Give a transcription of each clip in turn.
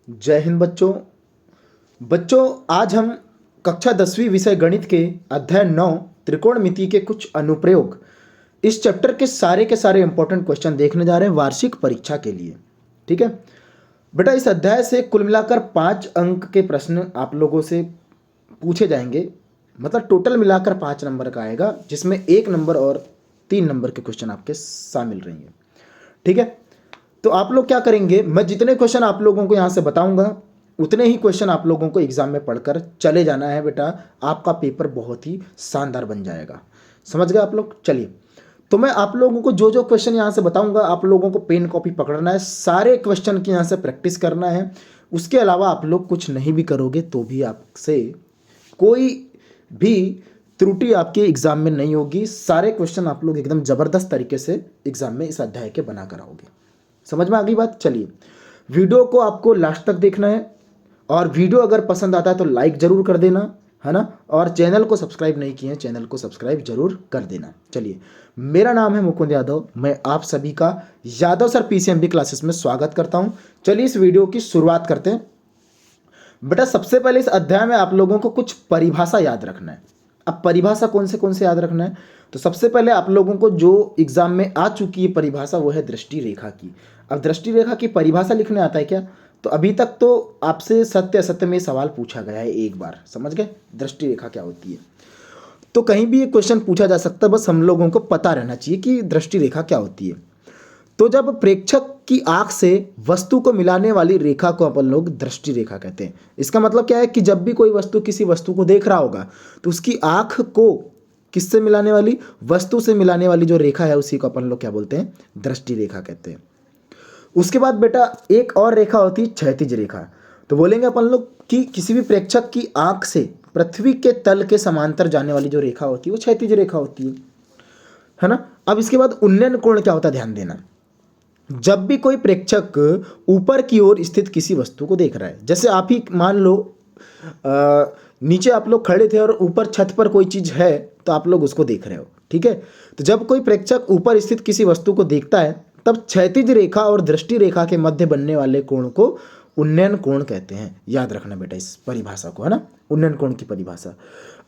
जय हिंद बच्चों। आज हम कक्षा 10वीं विषय गणित के अध्याय 9 त्रिकोणमिति के कुछ अनुप्रयोग इस चैप्टर के सारे इंपॉर्टेंट क्वेश्चन देखने जा रहे हैं वार्षिक परीक्षा के लिए। ठीक है बेटा, इस अध्याय से कुल मिलाकर 5 अंक के प्रश्न आप लोगों से पूछे जाएंगे। मतलब टोटल मिलाकर 5 नंबर का आएगा, जिसमें 1 नंबर और 3 नंबर के क्वेश्चन आपके शामिल रहेंगे। ठीक है, तो आप लोग क्या करेंगे, मैं जितने क्वेश्चन आप लोगों को यहाँ से बताऊंगा उतने ही क्वेश्चन आप लोगों को एग्जाम में पढ़कर चले जाना है बेटा। आपका पेपर बहुत ही शानदार बन जाएगा। समझ गए आप लोग? चलिए, तो मैं आप लोगों को जो जो क्वेश्चन यहाँ से बताऊंगा आप लोगों को पेन कॉपी पकड़ना है, सारे क्वेश्चन की यहाँ से प्रैक्टिस करना है। उसके अलावा आप लोग कुछ नहीं भी करोगे तो भी आपसे कोई भी त्रुटि आपके एग्जाम में नहीं होगी। सारे क्वेश्चन आप लोग एकदम ज़बरदस्त तरीके से एग्जाम में इस अध्याय के बना कर आओगे। समझ में आ गई बात? चलिए, वीडियो को आपको लास्ट तक देखना है और वीडियो अगर पसंद आता है तो लाइक ज़रूर कर देना, है ना। और चैनल को सब्सक्राइब नहीं किए हैं, चैनल को सब्सक्राइब जरूर कर देना। चलिए, मेरा नाम है मुकुंद यादव, मैं आप सभी का यादव सर पीसीएमबी क्लासेस में स्वागत करता हूं। चलिए इस वीडियो की शुरुआत करते हैं। बेटा, सबसे पहले इस अध्याय में आप लोगों को कुछ परिभाषा याद रखना है। अब परिभाषा कौन से याद रखना है, तो सबसे पहले आप लोगों को जो एग्जाम में आ चुकी है परिभाषा वो है दृष्टि रेखा की। अब दृष्टि रेखा की परिभाषा लिखने आता है क्या? तो अभी तक तो आपसे सत्य असत्य में सवाल पूछा गया है एक बार, समझ गए दृष्टि रेखा क्या होती है। तो कहीं भी ये क्वेश्चन पूछा जा सकता है, बस हम लोगों को पता रहना चाहिए कि दृष्टि रेखा क्या होती है। तो जब प्रेक्षक की आंख से वस्तु को मिलाने वाली रेखा को अपन लोग दृष्टि रेखा कहते हैं। इसका मतलब क्या है कि जब भी कोई वस्तु किसी वस्तु को देख रहा होगा तो उसकी आंख को किससे मिलाने वाली, वस्तु से मिलाने वाली जो रेखा है उसी को अपन लोग क्या बोलते हैं, दृष्टि रेखा कहते हैं। उसके बाद बेटा एक और रेखा होती है क्षैतिज रेखा। तो बोलेंगे अपन लोग कि किसी भी प्रेक्षक की आंख से पृथ्वी के तल के समांतर जाने वाली जो रेखा होती है वो क्षैतिज रेखा होती है ना। अब इसके बाद उन्नयन कोण क्या होता है, ध्यान देना। जब भी कोई प्रेक्षक ऊपर की ओर स्थित किसी वस्तु को देख रहा है, जैसे आप ही मान लो नीचे आप लोग खड़े थे और ऊपर छत पर कोई चीज़ है तो आप लोग उसको देख रहे हो, ठीक है। तो जब कोई प्रेक्षक ऊपर स्थित किसी वस्तु को देखता है तब क्षैतिज रेखा और दृष्टि रेखा के मध्य बनने वाले कोण को उन्नयन कोण कहते हैं। याद रखना बेटा इस परिभाषा को, है ना, उन्नयन कोण की परिभाषा।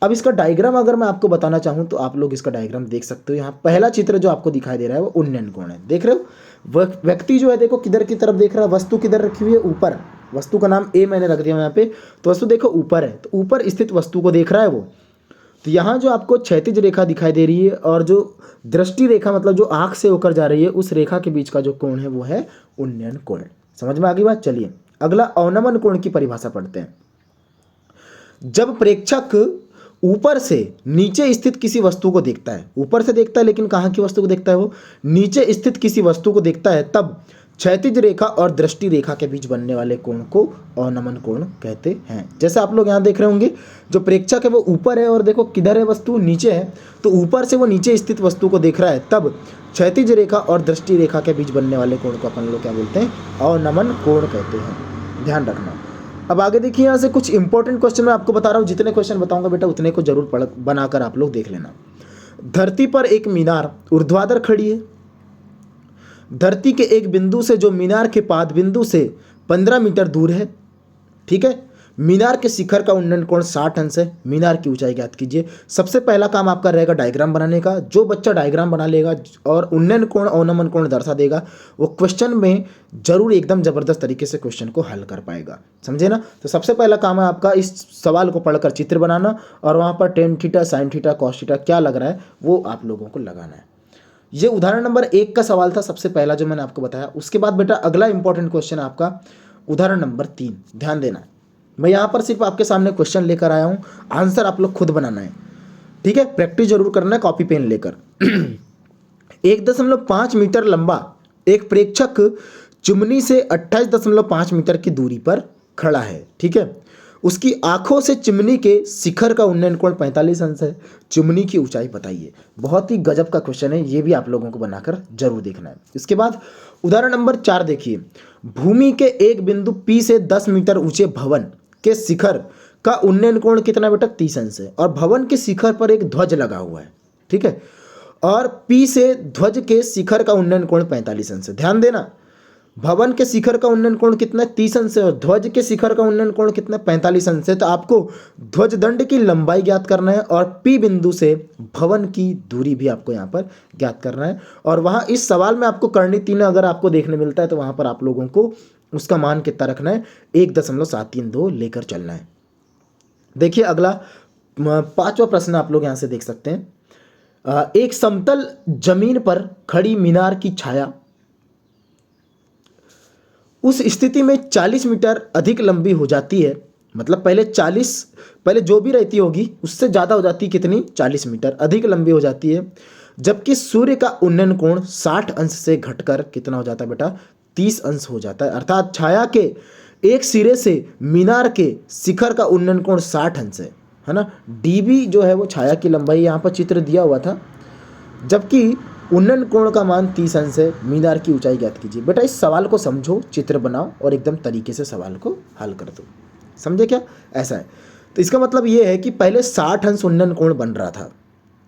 अब इसका डायग्राम अगर मैं आपको बताना चाहूँ तो आप लोग इसका डायग्राम देख सकते हो। यहाँ पहला चित्र जो आपको दिखाई दे रहा है वो उन्नयन कोण है, देख रहे हो। व्यक्ति जो है देखो किधर की तरफ देख रहा है, वस्तु किधर रखी हुई है, ऊपर। वस्तु का नाम ए मैंने रख दिया यहाँ पे, तो वस्तु देखो ऊपर है, तो ऊपर स्थित वस्तु को देख रहा है वो। तो यहाँ जो आपको क्षैतिज रेखा दिखाई दे रही है और जो दृष्टि रेखा मतलब जो आंख से होकर जा रही है उस रेखा के बीच का जो कोण है वो है उन्नयन कोण। समझ में आ गई बात? चलिए अगला अवनमन कोण की परिभाषा पढ़ते हैं। जब प्रेक्षक ऊपर से नीचे स्थित किसी वस्तु को देखता है, ऊपर से देखता है लेकिन कहाँ की वस्तु को देखता है, वो नीचे स्थित किसी वस्तु को देखता है, तब क्षैतिज रेखा और दृष्टि रेखा के बीच बनने वाले कोण को अवनमन कोण कहते हैं। जैसे आप लोग यहाँ देख रहे होंगे जो प्रेक्षक है वो ऊपर है और देखो किधर है वस्तु, नीचे है। तो ऊपर से वो नीचे स्थित वस्तु को देख रहा है, तब क्षैतिज रेखा और दृष्टि रेखा के बीच बनने वाले कोण को अपन लोग क्या बोलते हैं, अवनमन कोण कहते हैं। ध्यान रखना। अब आगे देखिए, यहाँ से कुछ इंपॉर्टेंट क्वेश्चन मैं आपको बता रहा हूँ। जितने क्वेश्चन बताऊंगा बेटा उतने को जरूर पढ़ बनाकर आप लोग देख लेना। धरती पर एक मीनार ऊर्ध्वाधर खड़ी है। धरती के एक बिंदु से जो मीनार के पाद बिंदु से 15 मीटर दूर है, ठीक है। मीनार के शिखर का उन्नयन कोण 60 अंश है। मीनार की ऊंचाई ज्ञात कीजिए। सबसे पहला काम आपका रहेगा डायग्राम बनाने का। जो बच्चा डायग्राम बना लेगा और उन्नयन कोण अवनमन कोण दर्शा देगा वो क्वेश्चन में जरूर एकदम जबरदस्त तरीके से क्वेश्चन को हल कर पाएगा, समझे ना। तो सबसे पहला काम है आपका इस सवाल को पढ़कर चित्र बनाना और वहाँ पर tan theta, sine theta, cos theta क्या लग रहा है वो आप लोगों को लगाना है। ये उदाहरण नंबर 1 का सवाल था, सबसे पहला जो मैंने आपको बताया। उसके बाद बेटा अगला इंपॉर्टेंट क्वेश्चन आपका उदाहरण नंबर 3। ध्यान देना, मैं यहाँ पर सिर्फ आपके सामने क्वेश्चन लेकर आया हूँ, आंसर आप लोग खुद बनाना है, ठीक है। प्रैक्टिस जरूर करना है कॉपी पेन लेकर। 1.5 मीटर लंबा एक प्रेक्षक चिमनी से 28.5 मीटर की दूरी पर खड़ा है, ठीक है। उसकी आंखों से चिमनी के शिखर का उन्नयन कोण 45 अंश है। चिमनी की ऊंचाई बताइए। बहुत ही गजब का क्वेश्चन है, ये भी आप लोगों को बनाकर जरूर देखना है। इसके बाद उदाहरण नंबर 4 देखिए। भूमि के एक बिंदु P से 10 मीटर ऊंचे भवन के शिखर का उन्नयन कोण कितना बेटा, 30 अंश है। और भवन के शिखर पर एक ध्वज लगा हुआ है, ठीक है। और P से ध्वज के शिखर का उन्नयन कोण 45 अंश है। ध्यान देना, भवन के शिखर का उन्नयन कोण कितना है? 30 अंश है। और ध्वज के शिखर का उन्नयन कोण कितना है? 45 अंश है। तो आपको ध्वज दंड की लंबाई ज्ञात करना है और पी बिंदु से भवन की दूरी भी आपको यहाँ पर ज्ञात करना है। और वहाँ इस सवाल में आपको कर्णी तीन अगर आपको देखने मिलता है तो वहाँ पर आप लोगों को उसका मान कितना रखना है? 1.732 लेकर चलना है। देखिए अगला 5वां प्रश्न आप लोग यहाँ से देख सकते हैं। एक समतल जमीन पर खड़ी मीनार की छाया उस स्थिति में 40 मीटर अधिक लंबी हो जाती है। मतलब पहले जो भी रहती होगी उससे ज़्यादा हो जाती है। कितनी? 40 मीटर अधिक लंबी हो जाती है। जबकि सूर्य का उन्नयन कोण 60 अंश से घटकर कितना हो जाता है बेटा? 30 अंश हो जाता है। अर्थात छाया के एक सिरे से मीनार के शिखर का उन्नयन कोण 60 अंश है ना। डीबी जो है वो छाया की लंबाई यहाँ पर चित्र दिया हुआ था, जबकि उन्नयन कोण का मान 30 अंश है। मीनार की ऊंचाई ज्ञात कीजिए। बेटा इस सवाल को समझो, चित्र बनाओ और एकदम तरीके से सवाल को हल कर दो। समझे क्या? ऐसा है। तो इसका मतलब ये है कि पहले 60 अंश उन्नयन कोण बन रहा था।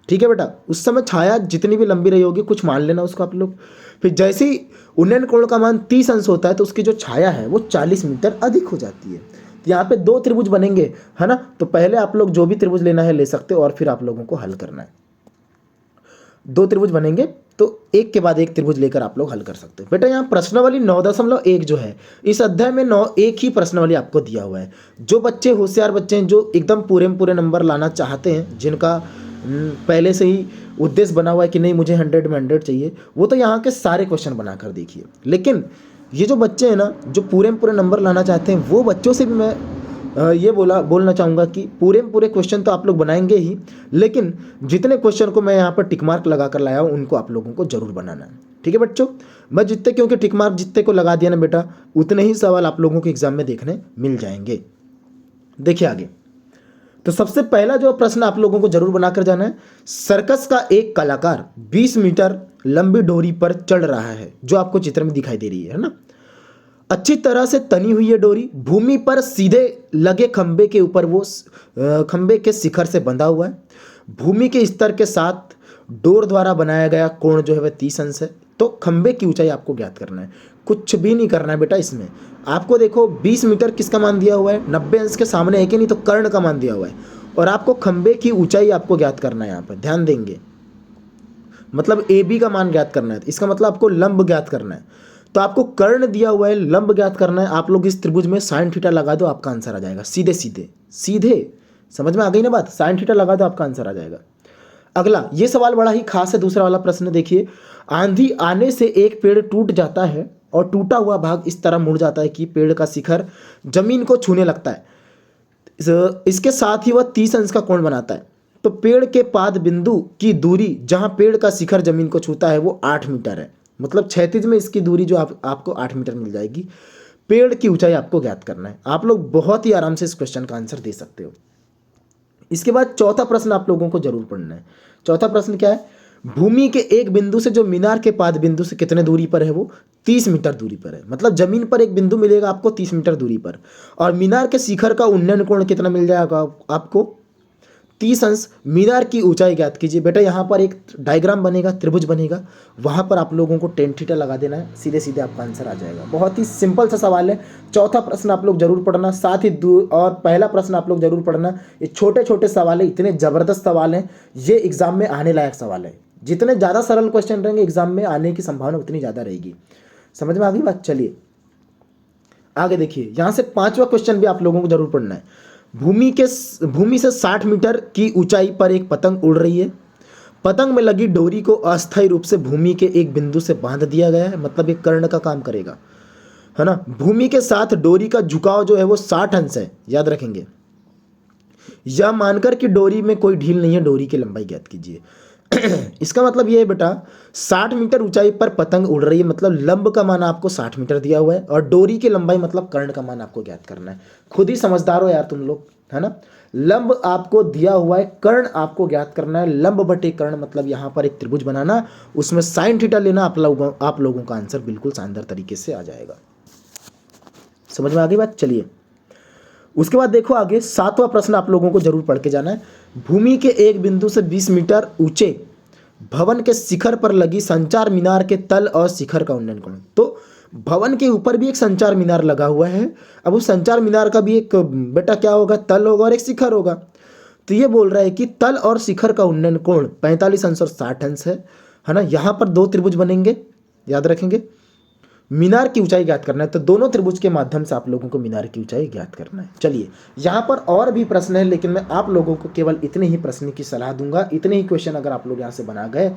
ठीक है बेटा, उस समय छाया जितनी भी लंबी रही होगी कुछ मान लेना उसको आप लोग। फिर जैसे ही उन्नयन कोण का मान 30 अंश होता है तो उसकी जो छाया है वो 40 मीटर अधिक हो जाती है। तो यहाँ पे 2 त्रिभुज बनेंगे, है ना। तो पहले आप लोग जो भी त्रिभुज लेना है ले सकते हो और फिर आप लोगों को हल करना है। 2 त्रिभुज बनेंगे तो एक के बाद एक त्रिभुज लेकर आप लोग हल कर सकते हो। बेटा यहाँ प्रश्नावली 9.1 जो है इस अध्याय में 9 एक ही प्रश्नावली आपको दिया हुआ है। जो बच्चे होशियार बच्चे हैं, जो एकदम पूरे में पूरे नंबर लाना चाहते हैं, जिनका पहले से ही उद्देश्य बना हुआ है कि नहीं मुझे 100 में 100 चाहिए, वो तो यहाँ के सारे क्वेश्चन बनाकर देखिए। लेकिन ये जो बच्चे हैं ना जो पूरे में पूरे नंबर लाना चाहते हैं, वो बच्चों से भी मैं ये बोलना चाहूँगा कि पूरे में पूरे क्वेश्चन तो आप लोग बनाएंगे ही, लेकिन जितने क्वेश्चन को मैं यहाँ पर टिक मार्क लगा कर लाया हूँ उनको आप लोगों को जरूर बनाना है। ठीक है बच्चों, मैं क्योंकि टिक मार्क जितने को लगा दिया ना बेटा, उतने ही सवाल आप लोगों के एग्जाम में देखने मिल जाएंगे। देखिए आगे, तो सबसे पहला जो प्रश्न आप लोगों को जरूर बनाकर जाना है, सर्कस का एक कलाकार 20 मीटर लंबी डोरी पर चढ़ रहा है, जो आपको चित्र में दिखाई दे रही है ना। अच्छी तरह से तनी हुई है डोरी, भूमि पर सीधे लगे खंबे के ऊपर वो खंबे के शिखर से बंधा हुआ है। भूमि के स्तर के साथ डोर द्वारा बनाया गया कोण जो है वह 30 अंश है। तो खंबे की ऊंचाई आपको ज्ञात करना है, कुछ भी नहीं करना है बेटा इसमें। आपको देखो 20 मीटर किसका मान दिया हुआ है? 90 अंश के सामने है कि नहीं, तो कर्ण का मान दिया हुआ है। और आपको खंबे की ऊंचाई आपको ज्ञात करना है। यहाँ पर ध्यान देंगे, मतलब ए बी का मान ज्ञात करना है। इसका मतलब आपको लंब ज्ञात करना है। तो आपको कर्ण दिया हुआ है, लंब ज्ञात करना है। आप लोग इस त्रिभुज में साइन थीटा लगा दो, आपका आंसर आ जाएगा। सीधे सीधे सीधे समझ में आ गई ना बात? साइन थीटा लगा दो, आपका आंसर आ जाएगा। अगला ये सवाल बड़ा ही खास है। दूसरा वाला प्रश्न देखिए, आंधी आने से एक पेड़ टूट जाता है और टूटा हुआ भाग इस तरह मुड़ जाता है कि पेड़ का शिखर जमीन को छूने लगता है। इसके साथ ही वह 30 अंश का कोण बनाता है। तो पेड़ के पाद बिंदु की दूरी जहां पेड़ का शिखर जमीन को छूता है वो 8 मीटर है। मतलब क्षैतिज में इसकी दूरी जो आपको 8 मीटर मिल जाएगी। पेड़ की ऊंचाई आपको ज्ञात करना है। आप लोग बहुत ही आराम से इस क्वेश्चन का आंसर दे सकते हो। इसके बाद चौथा प्रश्न आप लोगों को जरूर पढ़ना है। चौथा प्रश्न क्या है? भूमि के एक बिंदु से जो मीनार के पाद बिंदु से कितने दूरी पर है? वो 30 मीटर दूरी पर है। मतलब जमीन पर एक बिंदु मिलेगा आपको 30 मीटर दूरी पर, और मीनार के शिखर का उन्नयन कोण कितना मिल जाएगा आपको? 30 अंश। मीनार की ऊंचाई ज्ञात कीजिए। बेटा यहाँ पर एक डायग्राम बनेगा, त्रिभुज बनेगा, वहाँ पर आप लोगों को टेन थीटा लगा देना है। सीधे सीधे आपका आंसर आ जाएगा। बहुत ही सिंपल सा सवाल है। चौथा प्रश्न आप लोग जरूर पढ़ना, साथ ही और पहला प्रश्न आप लोग जरूर पढ़ना। ये छोटे छोटे सवाल है, इतने ज़बरदस्त सवाल हैं, ये एग्जाम में आने लायक सवाल है। जितने ज़्यादा सरल क्वेश्चन रहेंगे एग्जाम में आने की संभावना उतनी ज़्यादा रहेगी। समझ में आ गई बात? चलिए आगे देखिए, यहाँ से 5वां क्वेश्चन भी आप लोगों को जरूर पढ़ना है। भूमि से 60 मीटर की ऊंचाई पर एक पतंग उड़ रही है। पतंग में लगी डोरी को अस्थायी रूप से भूमि के एक बिंदु से बांध दिया गया है। मतलब एक कर्ण का काम करेगा, है ना। भूमि के साथ डोरी का झुकाव जो है वो 60 अंश है, याद रखेंगे। यह मानकर कि डोरी में कोई ढील नहीं है, डोरी की लंबाई ज्ञात कीजिए। इसका मतलब ये है बेटा, 60 मीटर ऊंचाई पर पतंग उड़ रही है, मतलब लंब का मान आपको 60 मीटर दिया हुआ है, और डोरी की लंबाई मतलब कर्ण का मान आपको ज्ञात करना है। खुद ही समझदार हो यार तुम लोग, है ना। लंब आपको दिया हुआ है, कर्ण आपको ज्ञात करना है। लंब बटे कर्ण मतलब यहाँ पर एक त्रिभुज बनाना, उसमें साइन थीटा लेना। आप लोगों का आंसर बिल्कुल शानदार तरीके से आ जाएगा। समझ में आ गई बात? चलिए उसके बाद देखो आगे 7वां प्रश्न आप लोगों को जरूर पढ़ के जाना है। भूमि के एक बिंदु से 20 मीटर ऊंचे भवन के शिखर पर लगी संचार मीनार के तल और शिखर का उन्नयन कोण। तो भवन के ऊपर भी एक संचार मीनार लगा हुआ है। अब उस संचार मीनार का भी एक बेटा क्या होगा, तल होगा और एक शिखर होगा। तो ये बोल रहा है कि तल और शिखर का उन्नयन कोण 45 अंश और 60 अंश है ना। यहाँ पर दो त्रिभुज बनेंगे, याद रखेंगे। मीनार की ऊंचाई ज्ञात करना है, तो दोनों त्रिभुज के माध्यम से आप लोगों को मीनार की ऊंचाई ज्ञात करना है। चलिए, यहाँ पर और भी प्रश्न है, लेकिन मैं आप लोगों को केवल इतने ही प्रश्न की सलाह दूंगा। इतने ही क्वेश्चन अगर आप लोग यहाँ से बना गए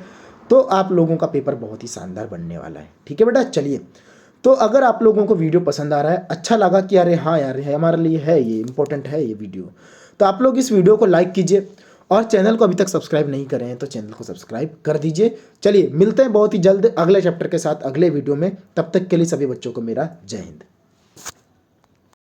तो आप लोगों का पेपर बहुत ही शानदार बनने वाला है। ठीक है बेटा, चलिए। तो अगर आप लोगों को वीडियो पसंद आ रहा है, अच्छा लगा कि अरे हाँ यार हमारे लिए है, ये इंपॉर्टेंट है ये वीडियो, तो आप लोग इस वीडियो को लाइक कीजिए और चैनल को अभी तक सब्सक्राइब नहीं करे हैं तो चैनल को सब्सक्राइब कर दीजिए। चलिए, मिलते हैं बहुत ही जल्द अगले चैप्टर के साथ अगले वीडियो में। तब तक के लिए सभी बच्चों को मेरा जय हिंद।